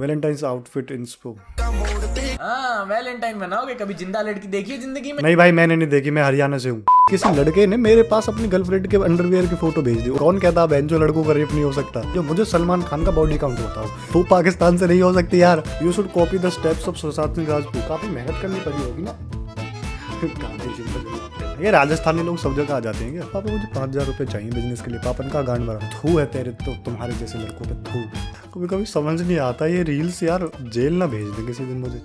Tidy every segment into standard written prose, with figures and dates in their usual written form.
Valentine's outfit इंस्पो। हाँ Valentine बनाओगे? कभी जिंदा लड़की देखी है जिंदगी में? नहीं भाई मैंने नहीं देखी, मैं हरियाणा से हूँ। किसी लड़के ने मेरे पास अपनी गर्लफ्रेंड के अंडरवियर की फोटो भेज दी। कौन कहता बहन जो लड़कों का रेप नहीं हो सकता? जो मुझे सलमान खान का बॉडी काउंट बताओ, वो पाकिस्तान से नहीं हो सकती यार। You should copy the steps of Sushant Singh Rajput. काफी मेहनत करनी पड़ी होगी ना। ये राजस्थानी लोग सब जगह आ जाते हैं क्या? पापा मुझे 5,000 रुपए चाहिए बिजनेस के लिए। पापा का गांड भरा थू है तेरे तो तुम्हारे जैसे लड़कों पे थू। कभी कभी समझ नहीं आता ये रील्स यार, जेल ना भेज दे किसी दिन मुझे।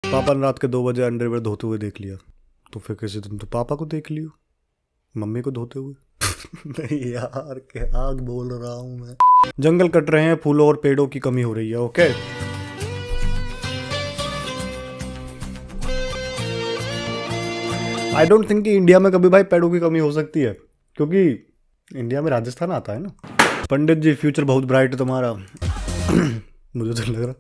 पापा ने रात के 2 बजे अंडरवेयर धोते हुए देख लिया, तो फिर किसी दिन तो पापा को देख लियो मम्मी को धोते हुए। नहीं यार क्या आग बोल रहा हूँ मैं। जंगल कट रहे हैं, फूलों और पेड़ों की कमी हो रही है। ओके आई डोंट थिंक कि इंडिया में कभी भाई पेड़ों की कमी हो सकती है, क्योंकि इंडिया में राजस्थान आता है ना। पंडित जी फ्यूचर बहुत ब्राइट है तुम्हारा। मुझे तो लग रहा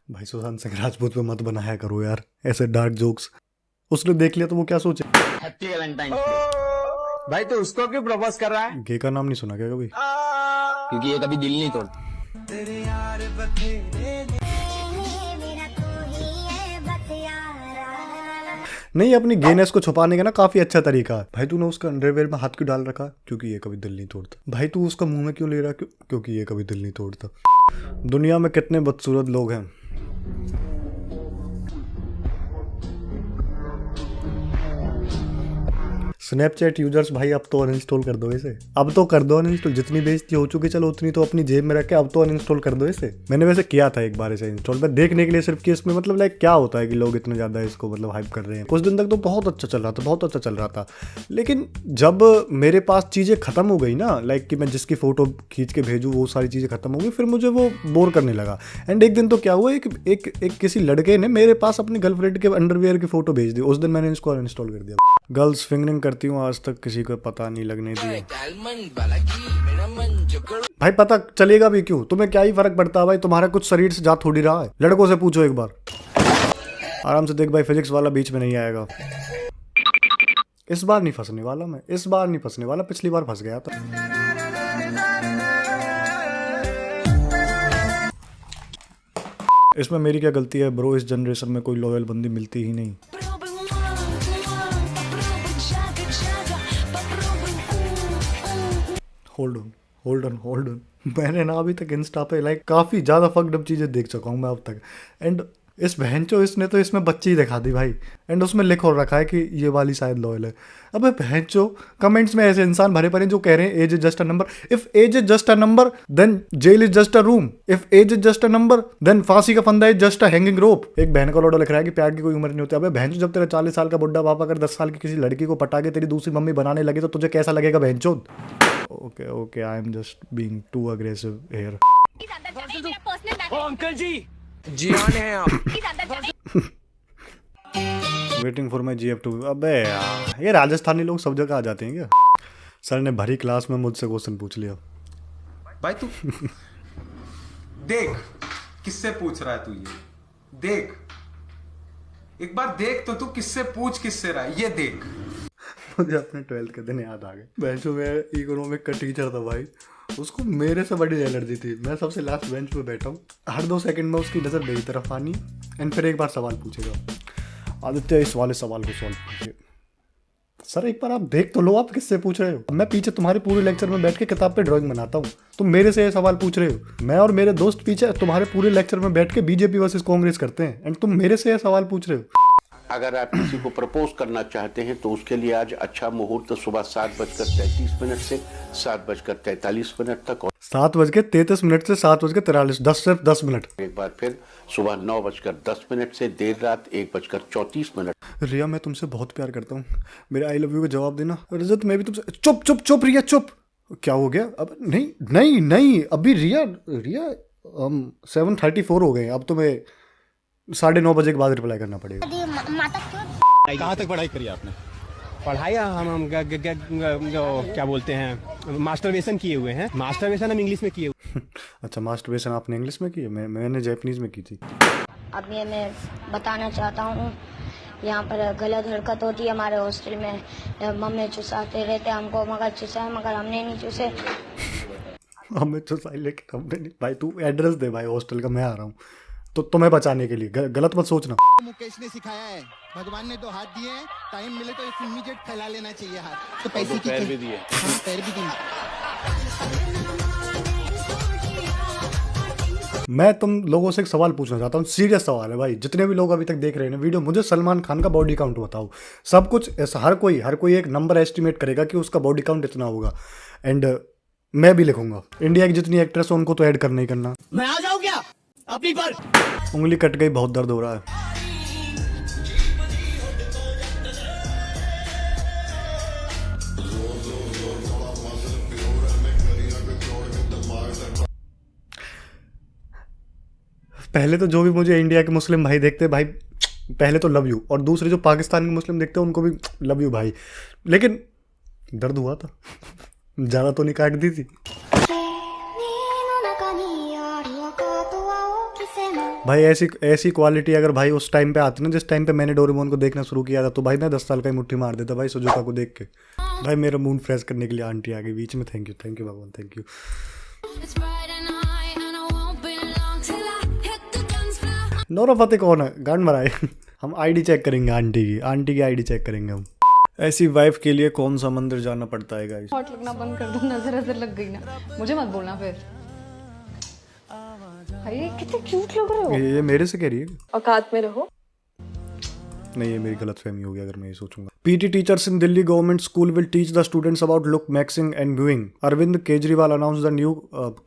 भाई सुशांत सिंह राजपूत पे मत बनाया करो यार ऐसे डार्क जोक्स। उसने देख लिया तो वो क्या सोचे? हैप्पी वैलेंटाइन भाई तो उसको क्यों प्रपोज कर रहा है? गे का नाम नहीं सुना क्या कभी? क्योंकि ये कभी दिल नहीं तोड़ता। नहीं अपनी गेनेस को छुपाने का ना काफी अच्छा तरीका है। भाई तूने उसका अंडरवेयर में हाथ क्यों डाल रखा? क्योंकि ये कभी दिल नहीं तोड़ता। भाई तू उसका मुंह में क्यों ले रहा? क्योंकि ये कभी दिल नहीं तोड़ता। दुनिया में कितने बदसूरत लोग हैं। स्नैपचैट यूजर्स भाई अब तो अनइंस्टॉल कर दो इसे। अब तो कर दो अनइंस्टॉल। जितनी बेइज्जती हो चुकी चलो उतनी तो अपनी जेब में रख के अब तो अनइंस्टॉल कर दो इसे। मैंने वैसे किया था एक बार इसे इंस्टॉल पर देखने के लिए सिर्फ कि इसमें मतलब लाइक क्या होता है कि लोग इतने ज्यादा इसको मतलब हाइप कर रहे हैं। कुछ दिन तक तो बहुत अच्छा चल रहा था, बहुत अच्छा चल रहा था। लेकिन जब मेरे पास चीजें खत्म हो गई ना, लाइक कि मैं जिसकी फोटो खींच के भेजूँ वो सारी चीजें खत्म हो गई, फिर मुझे वो बोर करने लगा। एंड एक दिन तो क्या हुआ, एक किसी लड़के ने मेरे पास अपनी गर्लफ्रेंड के अंडरवियर की फोटो भेज दी। उस दिन मैंने इसको अनइंस्टॉल कर दिया। गर्ल्स फिंगरिंग करती हूँ आज तक किसी को पता नहीं लगने दिया। भाई पता चलेगा भी क्यों? तुम्हें क्या ही फर्क पड़ता है भाई? तुम्हारा कुछ शरीर से जा थोड़ी रहा है। लड़कों से पूछो एक बार। आराम से देख भाई फिजिक्स वाला बीच में नहीं आएगा। इस बार नहीं फंसने वाला मैं, इस बार नहीं फंसने वाला। पिछली बार फंस गया था। इसमें मेरी क्या गलती है ब्रो? इस जनरेशन में कोई लॉयल बंदी मिलती ही नहीं। Hold on. मैंने ना अभी तक इंस्टा पे लाइक काफी ज्यादा फक्ड अप चीजें देख चुका हूँ मैं अब तक। एंड इस बहनचो इसने तो इसमें बच्ची ही दिखा दी भाई। एंड उसमें लिख और रखा है कि ये वाली शायद लॉयल है। अबे बहनचो कमेंट्स में ऐसे इंसान भरे पड़े जो कह रहे हैं age is just a number. If age is just a number then jail is just a room. If age is just a number then फांसी का फंदा is just a hanging rope. एक बहन का लोडो लिख रहा है कि प्यार की कोई उम्र नहीं होती। अबे बहनचो जब तेरा 40 साल का बुड्ढा पापा अगर 10 साल की किसी लड़की को पटा के तेरी दूसरी मम्मी बनाने लगे तो तुझे कैसा लगेगा बहनचो? Okay I am just being too aggressive here. Uncle ji जियान है आप। Waiting for my GF2। अबे यार ये राजस्थानी लोग सब जगह आ जाते हैं क्या? सर ने भरी क्लास में मुझसे क्वेश्चन पूछ लिया। भाई तू देख किससे पूछ रहा है? तू ये देख एक बार देख तो तू किससे रहा है ये देख। मुझे अपने 12th के दिन याद आ गए। बेंच में इकोनॉमिक का टीचर था भाई, उसको मेरे से बड़ी एलर्जी थी। मैं सबसे लास्ट बेंच पे बैठा हूँ, हर 2 सेकंड में उसकी नज़र मेरी तरफ आनी एंड फिर एक बार सवाल पूछेगा। आदित्य इस वाले सवाल को सॉल्व कीजिए। सर एक बार आप देख तो लो आप किससे पूछ रहे हो? मैं पीछे तुम्हारे पूरे लेक्चर में बैठ के किताब पे ड्राइंग बनाता हूँ, तुम मेरे से ये सवाल पूछ रहे हो। मैं और मेरे दोस्त पीछे तुम्हारे पूरे लेक्चर में बैठ के बीजेपी वर्सेस कांग्रेस करते हैं एंड तुम मेरे से ये सवाल पूछ रहे हो। अगर आप किसी को प्रपोज करना चाहते हैं तो उसके लिए आज अच्छा मुहूर्त सुबह 7:33 से 7:43 तक और 7:33 से 7:43, 10 सिर्फ 10 मिनट। एक बार फिर सुबह 9:10 से देर रात 1:34। रिया मैं तुमसे बहुत प्यार करता हूँ, मेरे आई लव यू का जवाब देना। रजत मैं भी तुमसे। चुप रिया चुप। क्या हो गया? अब नहीं अभी रिया 7:34 हो गए। अब तुम्हें 9:30 बजे के बाद रिप्लाई करना पड़ेगा। कहाँ तक पढ़ाई करी आपने? पढ़ाई हम क्या बोलते हैं मास्टरबेशन किए हुए हैं। मास्टरबेशन हम इंग्लिश में किए हुए। अच्छा मास्टरबेशन आपने इंग्लिश में की है? मैंने जापानीज में की थी। अब ये मैं बताना चाहता हूँ, यहाँ पर गलत हरकत होती है हमारे हॉस्टल में। मम्मी चुसाते रहते हमको, मगर चुसाए मगर हमने नहीं चुसे। हमें चुसाई लेकिन हमने नहीं। भाई तू एड्रेस दे भाई हॉस्टल का, मैं आ रहा हूँ तो तुम्हें बचाने के लिए। गलत मत सोचना। मुकेश ने सिखाया है, भगवान ने 2 हाथ दिए हैं, टाइम मिले तो इमीडिएट फैला लेना चाहिए हाथ। तो पैसे की पैर भी दिए। हाँ, पैर भी दिए। मैं तुम लोगों से एक सवाल पूछना चाहता हूँ, सीरियस सवाल है भाई, जितने भी लोग अभी तक देख रहे हैं वीडियो, मुझे सलमान खान का बॉडी काउंट बताओ। सब कुछ ऐसा, हर कोई एक नंबर एस्टिमेट करेगा कि उसका बॉडी काउंट इतना होगा, एंड मैं भी लिखूंगा। इंडिया की जितनी एक्ट्रेस है उनको तो ऐड करना ही करना। मैं आ जाऊँ क्या अपनी पर? उंगली कट गई, बहुत दर्द हो रहा है। पहले तो जो भी मुझे इंडिया के मुस्लिम भाई देखते भाई, पहले तो लव यू, और दूसरे जो पाकिस्तान के मुस्लिम देखते हैं उनको भी लव यू भाई, लेकिन दर्द हुआ था। ज़्यादा तो नहीं काट दी थी भाई। ऐसी क्वालिटी अगर भाई उस टाइम पे आती ना, जिस टाइम पे मैंने डोरेमोन को देखना शुरू किया था, तो भाई मैं 10 साल का ही मुट्ठी मार देता भाई सुजुका को देख के। भाई मेरा मूड फ्रेश करने के लिए आंटी आ गई बीच में। थैंक यू भगवान, थैंक यू। नोरा फतेह कौन है? गांड मराए। हम आईडी चेक करेंगे आंटी की आईडी चेक करेंगे हम। ऐसी वाइफ के लिए कौन सा मंदिर जाना पड़ता है गाइस? हॉट लगना बंद कर दो, नजर लग गई ना, मुझे मत बोलना फिर। भाई कितने क्यूट लग रहे हो। ये मेरे से कह रही है? औकात में रहो। नहीं, ये मेरी गलतफहमी होगी अगर मैं ये सोचूंगा। PT teachers in Delhi government school will teach the students about look maxing and viewing. Arvind Kejriwal announce the new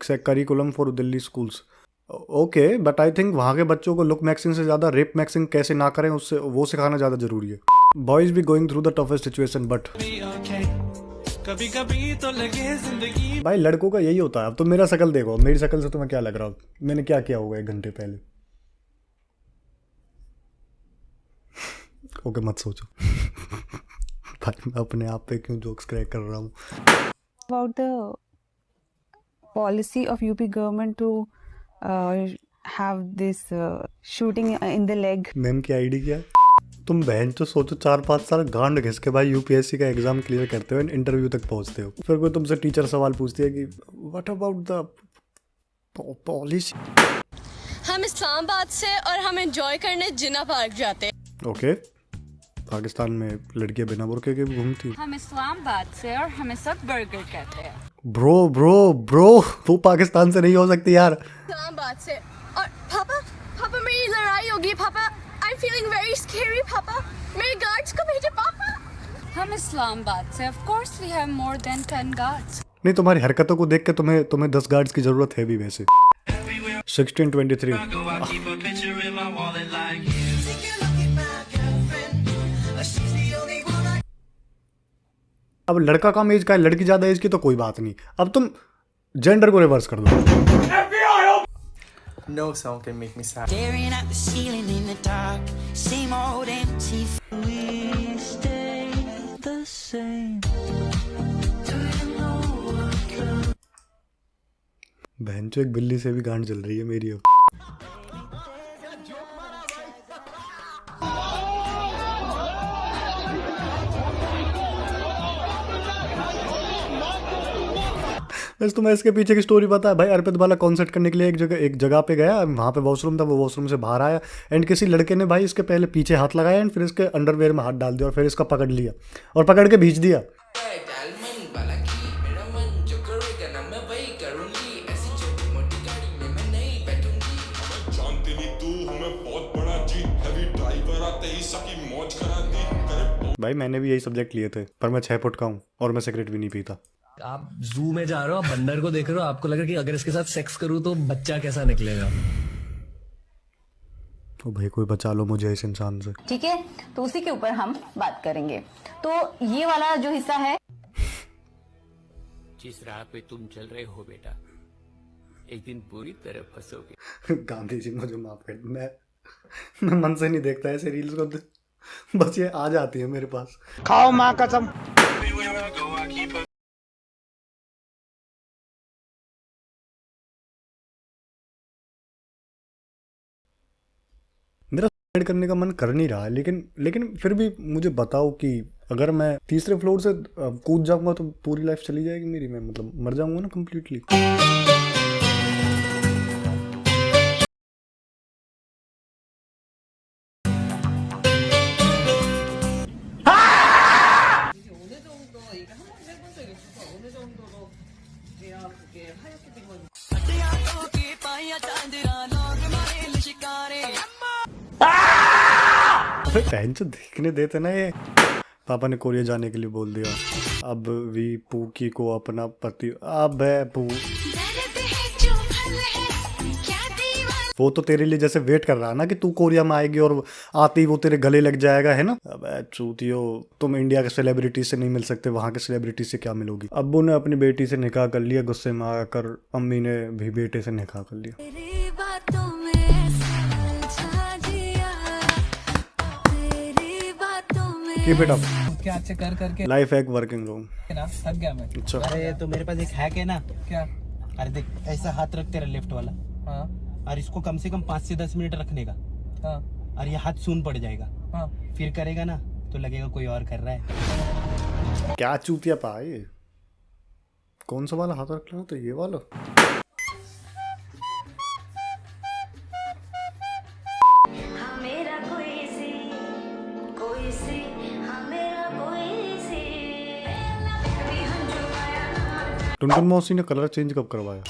curriculum for Delhi schools. Okay, but I think वहाँ के बच्चों को लुक मैक्सिंग से ज़्यादा रेप मैक्सिंग कैसे ना करें, उससे वो सिखाना ज़्यादा जरूरी है। बॉयज भी going through the toughest situation but कभी कभी तो लगे जिंदगी। भाई लड़कों का यही होता है। अब तो मेरा शक्ल देखो, मेरी शक्ल से तुम्हें क्या लग रहा हो? मैंने क्या किया होगा 1 घंटे पहले? ओके मत सोचो। भाई मैं अपने आप पे क्यों जोक्स क्रैक कर रहा हूँ? About the policy of UP government to have this shooting in the leg. Ma'am की आईडी क्या है? तुम बहन तो सोचो 4-5 साल गांड घिस के भाई यूपीएससी का एग्जाम क्लियर करते हो, इंटरव्यू तक पहुंचते हो, फिर कोई तुमसे टीचर सवाल पूछती है कि व्हाट अबाउट द पॉलिसी। हम इस्लामाबाद से और हम एंजॉय करने जिन्ना पार्क जाते हैं। ओके, पाकिस्तान में लड़कियां बिना बुर्के के भी घूमती। हम इस्लामाबाद से और हमें सब बर्गर कहते हैं। ब्रो वो पाकिस्तान से नहीं हो सकती यार। इस्लामाबाद से। और पापा मेरी लड़ाई होगी पापा, I am feeling very scary पापा, मेरे गार्ड्स को भेजो पापा। हम इस्लामाबाद से, of course we have more than 10 guards. नहीं, तुम्हारी हरकतों को देख के तुम्हें 10 गार्ड्स की जरूरत है भी वैसे। 1623। अब लड़का कम एज का है, लड़की ज्यादा एज की तो कोई बात नहीं। अब तुम जेंडर को रिवर्स कर दो। No song can make me sad. Staring at the ceiling in the dark, same old empty. We stay the same. बहन चो, एक बिल्ली से भी गांड जल रही है मेरी अब। बस तुम्हें इसके पीछे की स्टोरी पता है भाई? अर्पित वाला कॉन्सर्ट करने के लिए एक जगह पे गया, वहाँ पे वॉशरूम था, वो वॉशरूम से बाहर आया एंड किसी लड़के ने भाई इसके पहले पीछे हाथ लगाया एंड फिर इसके अंडरवेयर में हाथ डाल दिया और फिर इसका पकड़ लिया और पकड़ के भेज दिया। भाई मैंने भी यही सब्जेक्ट लिए थे, पर मैं 6 फुट का हूँ और मैं सिगरेट भी नहीं पीता। आप जू में जा रहे हो, आप बंदर को देख रहे हो, आपको लगा कि अगर इसके साथ सेक्स करूं तो बच्चा कैसा निकलेगा। तो भाई कोई बचा लो मुझे इस इंसान से। ठीक है, तो उसी के ऊपर हम बात करेंगे। तो ये वाला जो हिस्सा है, जिस राह पे तुम चल रहे हो बेटा, एक दिन पूरी तरह फंसोगे। गांधी जी मुझे माफ कर, मैं मन से नहीं देखता ऐसे रील्स को, बस ये आ जाती है मेरे पास। खाओ माँ कसम। ऐड करने का मन कर नहीं रहा है, लेकिन फिर भी मुझे बताओ कि अगर मैं तीसरे फ्लोर से कूद जाऊंगा तो पूरी लाइफ चली जाएगी मेरी, मैं मतलब मर जाऊंगा ना कम्प्लीटली। अबे बहन जो देखने देते ना ये। पापा ने कोरिया जाने के लिए बोल दिया, अब वी पूकी को अपना पति। अबे पू, वो तो तेरे लिए जैसे वेट कर रहा है ना कि तू कोरिया में आएगी और आते ही वो तेरे गले लग जाएगा, है ना। अबे चूतियो, तुम इंडिया के सेलिब्रिटी से नहीं मिल सकते, वहां के सेलिब्रिटी से क्या मिलोगी। अब्बू ने अपनी बेटी से निकाह कर लिया, गुस्से में आकर अम्मी ने भी बेटे से निकाह कर लिया। Keep it up. क्या अच्छे कर करके लाइफ हैक वर्किंग रूम ना थक गया मैं। अच्छा, अरे तो मेरे पास एक हैक है ना। क्या? अरे देख, ऐसा हाथ रख तेरा लेफ्ट वाला, हाँ और इसको कम से कम 5 से 10 मिनट रखने का, हाँ और ये हाथ सून पड़ जाएगा। हाँ। फिर करेगा ना तो लगेगा कोई और कर रहा है। क्या चूतिया पा ये, कौन सा वाला हाथ रख लो, तो ये वाला। टुनटुन मौसी ने कलर चेंज कब करवाया?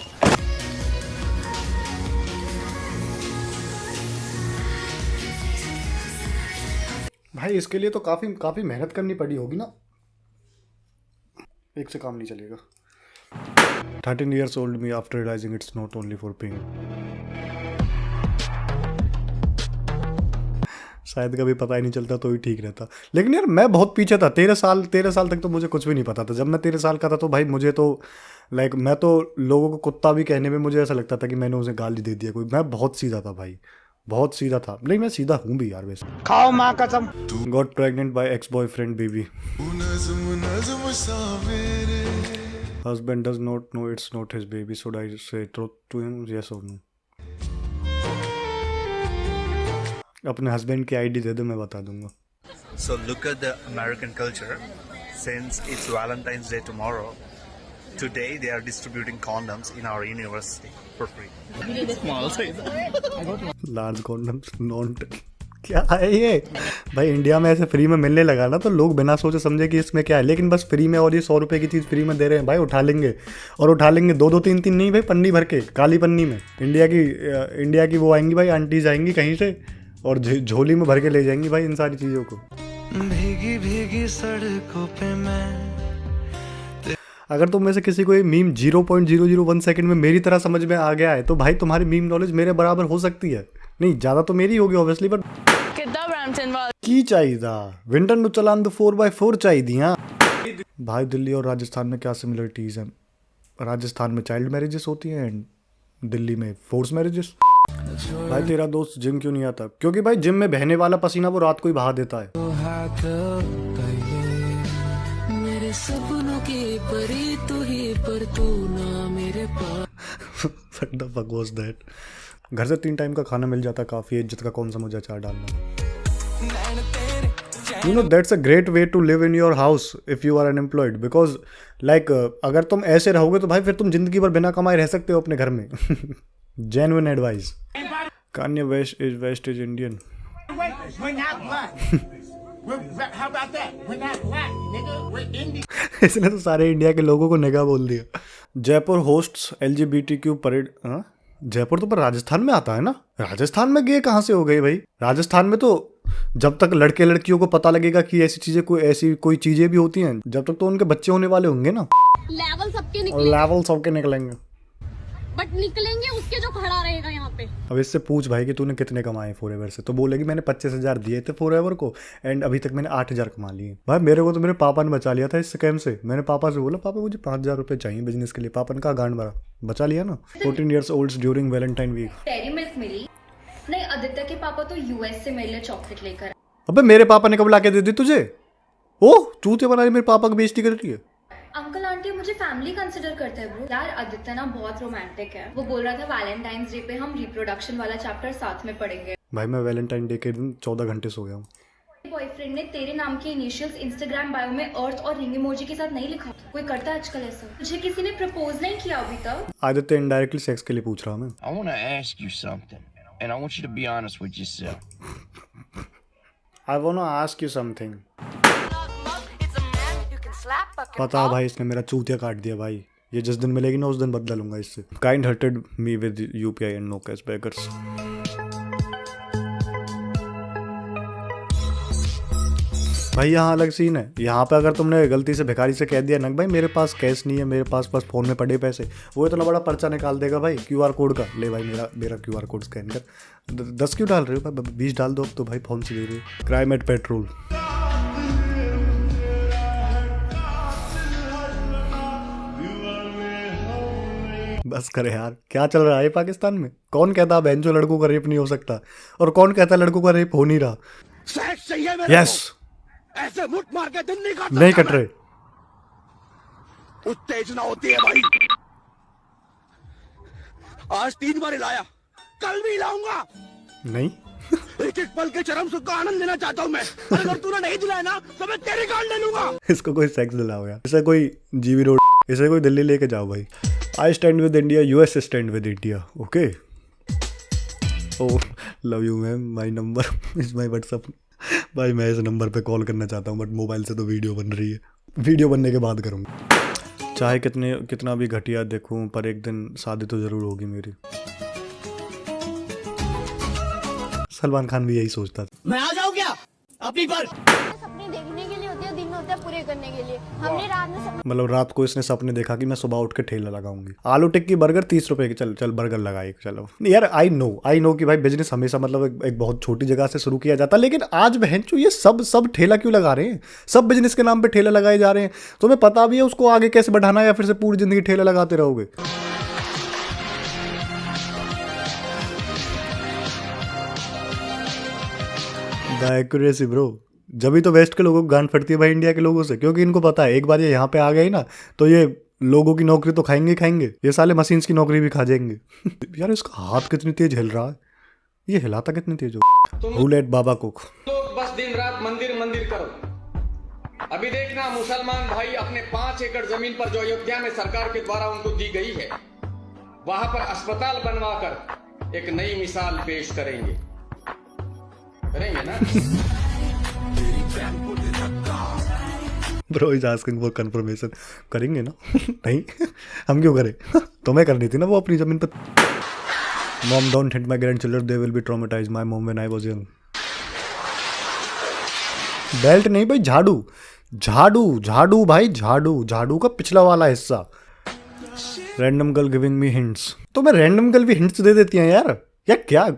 भाई इसके लिए तो काफी मेहनत करनी पड़ी होगी ना, एक से काम नहीं चलेगा। 13 years old me after realizing it's not only for pain. शायद कभी पता ही नहीं चलता तो ही ठीक रहता। लेकिन यार मैं बहुत पीछे था, 13 साल तक तो मुझे कुछ भी नहीं पता था। जब मैं 13 साल का था तो भाई मुझे तो मैं तो लोगों को कुत्ता भी कहने में मुझे ऐसा लगता था कि मैंने उसे गाली दे दिया कोई। मैं बहुत सीधा था भाई, बहुत सीधा था। नहीं मैं सीधा हूँ भी यार वैसे। खाओ माँ कसम। Got pregnant by ex-boyfriend baby. Husband does not know it's not his baby. Should I say truth to him? Yes or no? अपने हस्बैंड की आईडी दे दो, मैं बता दूंगा। So look at the American culture. Since it's Valentine's Day tomorrow, today they are distributing condoms in our university for free. Small size. Large condoms, non. क्या है ये भाई? इंडिया में ऐसे फ्री में मिलने लगा ना तो लोग बिना सोचे समझे कि इसमें क्या है, लेकिन बस फ्री में, और ये 100 रुपए की चीज़ फ्री में दे रहे हैं भाई, उठा लेंगे। और उठा लेंगे 2-2 3-3 नहीं भाई, पन्नी भर के, काली पन्नी में। इंडिया की वो आएंगी भाई, आंटीज आएंगी कहीं से और झोली में भर के ले जाएंगी भाई इन सारी चीज़ों को। भीगी भीगी सड़कों पे मैं। अगर तुम में से किसी को ये मीम 0.001 सेकंड में मेरी तरह समझ में आ गया है तो भाई तुम्हारी मीम नॉलेज मेरे बराबर हो सकती है। नहीं ज़्यादा तो मेरी होगी ऑब्वियसली, बट की चाहिए था विंटर नु चलान दो 4x4 चाहिए। हाँ भाई, दिल्ली और राजस्थान में क्या सिमिलरिटीज़ हैं? राजस्थान में चाइल्ड मैरिजेस होती हैं एंड दिल्ली में फोर्स मैरिजेस। भाई तेरा दोस्त जिम क्यों नहीं आता? क्योंकि भाई जिम में बहने वाला पसीना वो रात को ही बहा देता है। मेरे सपनों की परी तू ही, पर तू ना मेरे पास। What the fuck was that? घर से 3 टाइम का खाना मिल जाता, काफी इज्जत का कौन सा मुझे अचार डालना। You know that's a great way to live in your house if you are unemployed, because like अगर तुम ऐसे रहोगे तो भाई फिर तुम जिंदगी भर बिना कमाए रह सकते हो अपने घर में। Genuine advice. Kanye West is Indian. We're not black. How about that? We're not black, nigga. We're Indian. इसने तो सारे इंडिया के लोगों को निगाह बोल दिया। Jaipur hosts LGBTQ parade. हाँ जयपुर तो पर राजस्थान में आता है ना। राजस्थान में गे कहाँ से हो गई भाई? राजस्थान में तो जब तक लड़के लड़कियों को पता लगेगा कि ऐसी कोई चीजें भी होती हैं, जब तक तो उनके बच्चे होने वाले होंगे ना। लेवल सबके निकलेंगे बट निकलेंगे उसके जो खड़ा रहेगा यहाँ पे। अब इससे पूछ भाई कि तूने कितने कमाए फॉरएवर से, तो बोलेगी मैंने 25,000 दिए थे फॉरएवर को एंड अभी तक मैंने 8,000 कमा लिए। भाई मेरे को तो मेरे पापा ने बचा लिया था इस स्कैम से। मैंने पापा से बोला पापा मुझे 5,000 रुपये चाहिए बिजनेस के लिए। पापा ने कहा गांड भरा, बचा लिया ना। 14 years old during Valentine week. Dairy milk मिली नहीं, आदित्य के पापा तो यूएस से मेरे लिए चॉकलेट लेकर। अबे मेरे पापा ने कब ला के दे दी तुझे? ओह चूते बना रही, मेरे पापा की बेइज्जती कर रही है। अंकल आंटी मुझे फैमिली कंसिडर करते हैं ब्रो। यार आदित्य ना बहुत रोमांटिक है। वो बोल रहा था वैलेंटाइंस डे पे हम रिप्रोडक्शन वाला चैप्टर साथ में पढ़ेंगे। भाई मैं वैलेंटाइन डे के दिन 14 घंटे सो गया हूँ। बॉयफ्रेंड ने तेरे नाम के इनिशियल्स इंस्टाग्राम बायो में अर्थ और रिंग इमोजी के साथ नहीं लिखा। कोई करता है आजकल ऐसा? तुझे किसी ने प्रपोज नहीं किया अभी तक? आदित्य इनडायरेक्टली सेक्स के लिए पूछ रहा हूँ मैं। I want to ask you something, and I want you to be honest with yourself. I wanna ask you something. पता भाई इसने मेरा चूतिया काट दिया भाई। ये जिस दिन मिलेगी ना उस दिन बदला लूंगा इससे। Kind hurted me with UPI and no cash backers. भाई यहाँ अलग सीन है। यहाँ पे अगर तुमने गलती से भिखारी से कह दिया ना भाई मेरे पास कैश नहीं है, मेरे पास बस फोन में पड़े पैसे, वो इतना बड़ा पर्चा निकाल देगा भाई QR कोड का। ले भाई मेरा QR कोड स्कैन कर। 10 क्यों डाल रहे हो भाई? 20 डाल दो अब तो भाई, फोन से दे रहे हो। Crime at petrol. बस करे यार, क्या चल रहा है पाकिस्तान में? कौन कहता बहन जो लड़कों का रेप नहीं हो सकता, और कौन कहता लड़कों का रेप हो नहीं रहा? यस, ऐसे मुठ मार के दिन नहीं कट रहे। उत्तेजना होती है भाई। आज 3 बार हिलाया, कल भी हिलाऊंगा। नहीं एक एक पल के चरम सुख का आनंद लेना चाहता हूँ मैं। अगर तूने नहीं दिलाया ना तो मैं तेरी गांड ले लूंगा। इसको कोई सेक्स दिलाओ यार, इसे कोई जीवी रोड, इसे कोई दिल्ली लेके जाओ भाई। I stand with India, US stand with India. Okay, oh love you ma'am, my number is my WhatsApp. भाई मैं इस नंबर पे कॉल करना चाहता हूँ बट मोबाइल से तो वीडियो बन रही है। वीडियो बनने के बाद करूँगा। चाहे कितना भी घटिया देखूँ पर एक दिन शादी तो ज़रूर होगी मेरी। सलमान खान भी यही सोचता था। मैं आ जाऊँ क्या अपनी पर? सपने देखने के लिए होते हैं, दिन होते हैं पूरे करने के लिए। हमने रात में मतलब रात को इसने सपने देखा कि मैं सुबह उठ के ठेला लगाऊंगी। आलू टिक्की बर्गर 30 रुपए की। चल बर्गर लगाए चलो। यार आई नो कि भाई बिजनेस हमेशा मतलब एक बहुत छोटी जगह से शुरू किया जाता, लेकिन आज बहनचो ये सब ठेला क्यों लगा रहे हैं? सब बिजनेस के नाम पे ठेला लगाए जा रहे हैं। तुम्हें पता भी है उसको आगे कैसे बढ़ाना है, या फिर से पूरी जिंदगी ठेला लगाते रहोगे? The accuracy bro. जब ही तो वेस्ट के लोगों को गांड फटती है भाई इंडिया के लोगों से, क्योंकि इनको पता है एक बार ये यहाँ पे आ गए ना तो ये लोगों की नौकरी तो खाएंगे, ये साले मशीन्स की नौकरी भी खा जाएंगे। यार इसका हाथ कितनी तेज हिल रहा है, ये हिलाता कितनी तेज हो। हुलेट बाबा कुक। लोग बस दिन रात मंदिर करो। अभी देखना मुसलमान भाई अपने 5 एकड़ जमीन पर जो अयोध्या में सरकार के द्वारा उनको दी गई है, वहां पर अस्पताल बनवाकर एक नई मिसाल पेश करेंगे ना। Bro is asking for confirmation. करेंगे ना? नहीं हम क्यों करें? तुम्हें करनी थी ना वो अपनी जमीन पर। Mom don't hit my grandchildren, they will be traumatized my mom when I was young. Belt नहीं भाई, झाड़ू भाई, झाड़ू का पिछला वाला हिस्सा। Random girl giving me hints. तो मैं रैंडम गर्ल भी हिंट्स दे देती हैं यार क्या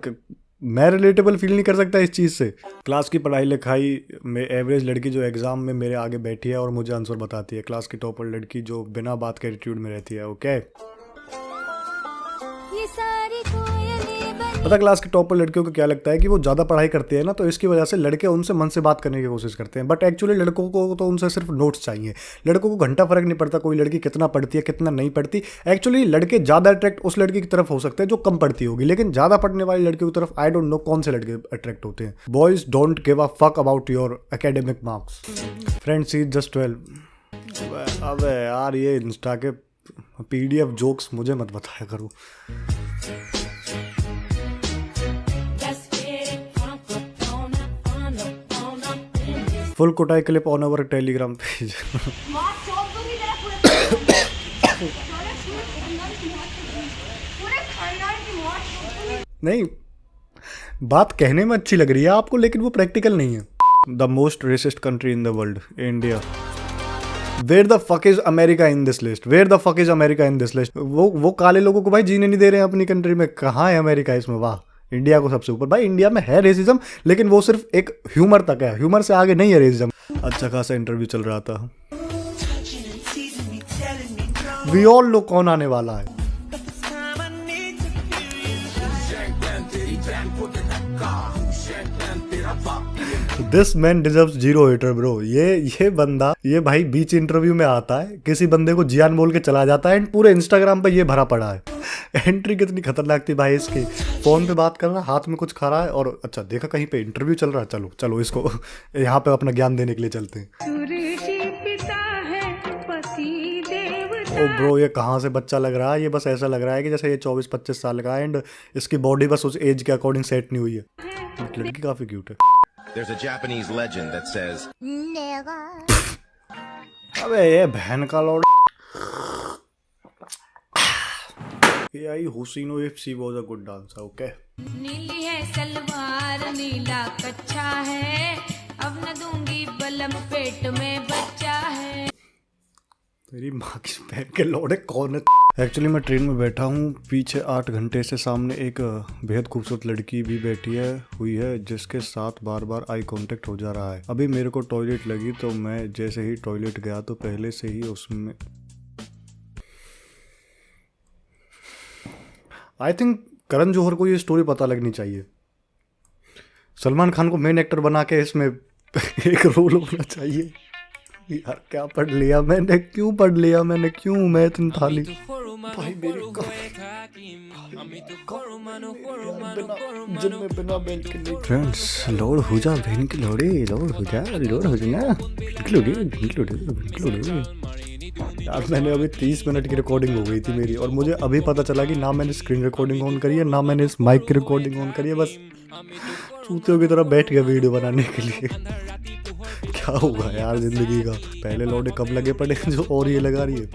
मैं रिलेटेबल फील नहीं कर सकता इस चीज़ से। क्लास की पढ़ाई लिखाई में एवरेज लड़की जो एग्जाम में मेरे आगे बैठी है और मुझे आंसर बताती है। क्लास की टॉपर लड़की जो बिना बात के एटीट्यूड में रहती है। ओके, पता क्लास की टॉपर लड़कियों को क्या लगता है कि वो ज़्यादा पढ़ाई करती है ना, तो इसकी वजह से लड़के उनसे मन से बात करने की कोशिश करते हैं। बट एक्चुअली लड़कों को तो उनसे सिर्फ नोट्स चाहिए। लड़कों को घंटा फर्क नहीं पड़ता कोई लड़की कितना पढ़ती है कितना नहीं पढ़ती। एक्चुअली लड़के ज़्यादा अट्रैक्ट उस लड़की की तरफ हो सकते हैं जो कम पढ़ती होगी, लेकिन ज़्यादा पढ़ने वाली लड़कियों की तरफ आई डोंट नो कौन से लड़के अट्रैक्ट होते हैं। Boys don't give a fuck about your academic marks. Friends is just 12। अबे यार ये इंस्टा के PDF जोक्स मुझे मत बताया करो। फुल कुटाई clip on our Telegram page. नहीं, बात कहने में अच्छी लग रही है आपको, लेकिन वो प्रैक्टिकल नहीं है। The most racist country in the world, India. Where the fuck is America in this list? Where the fuck is America in this list? वो काले लोगों को भाई जीने नहीं दे रहे हैं अपनी कंट्री में। कहाँ है अमेरिका इसमें? वाह, इंडिया को सबसे ऊपर। भाई इंडिया में है रेसिज्म, लेकिन वो सिर्फ एक ह्यूमर तक है, ह्यूमर से आगे नहीं है रेसिज्म। अच्छा खासा इंटरव्यू चल रहा था। वी ऑल नो कौन आने वाला है। This man deserves 0 hater bro. ये बंदा, ये भाई बीच इंटरव्यू में आता है, किसी बंदे को जियान बोल के चला जाता है एंड पूरे इंस्टाग्राम पे ये भरा पड़ा है। एंट्री कितनी खतरनाक थी भाई इसकी। फोन पे बात कर रहा, हाथ में कुछ खा रहा है और अच्छा देखा कहीं पे इंटरव्यू चल रहा है, चलो चलो इसको यहाँ पे अपना ज्ञान देने के लिए चलते हैं। ओ ब्रो, ये कहाँ से बच्चा लग रहा है? ये बस ऐसा लग रहा है कि जैसे ये 24-25 साल का है एंड इसकी बॉडी बस उस एज के अकॉर्डिंग सेट नहीं हुई है। लड़की काफी क्यूट है। There's a Japanese legend that says अबे ये बहन का लौड़। AI Hosino if she was a good dancer, okay? नीली है सलवार नीला कच्चा है, अब न दूंगी बलम पेट में बच्चा है। तेरी माँ की बहन के लौड़े कौन है? एक्चुअली मैं ट्रेन में बैठा हूँ, पीछे 8 घंटे से सामने एक बेहद खूबसूरत लड़की भी बैठी हुई है जिसके साथ बार बार आई कांटेक्ट हो जा रहा है। अभी मेरे को टॉयलेट लगी तो मैं जैसे ही टॉयलेट गया तो पहले से ही उसमें आई थिंक करण जौहर को ये स्टोरी पता लगनी चाहिए। सलमान खान को मेन एक्टर बना के इसमें एक रोल होना चाहिए। यार क्या पढ़ लिया मैंने, क्यों पढ़ लिया मैंने, क्यों मैं इतनी थाली भाई मेरे को फ्रेंड्स। लोड हो जा बहन की लोड़ी, लोड हो जा, लोड हो जाना। यार मैंने अभी 30 मिनट की रिकॉर्डिंग हो गई थी मेरी और मुझे अभी पता चला कि ना मैंने स्क्रीन रिकॉर्डिंग ऑन करी है ना मैंने इस माइक की रिकॉर्डिंग ऑन करी है। बस चूतियों की तरह बैठ गया वीडियो बनाने के लिए। क्या होगा यार जिंदगी का। पहले लौटे कब लगे पड़े जो और ये लगा रही है।